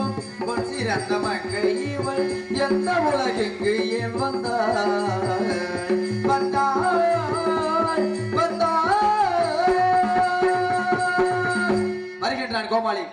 பொன் சிறந்த மங்கை இவள் எந்த உலகிற்கு ஏன் வந்தாள் வருகின்றான் கோமாளி.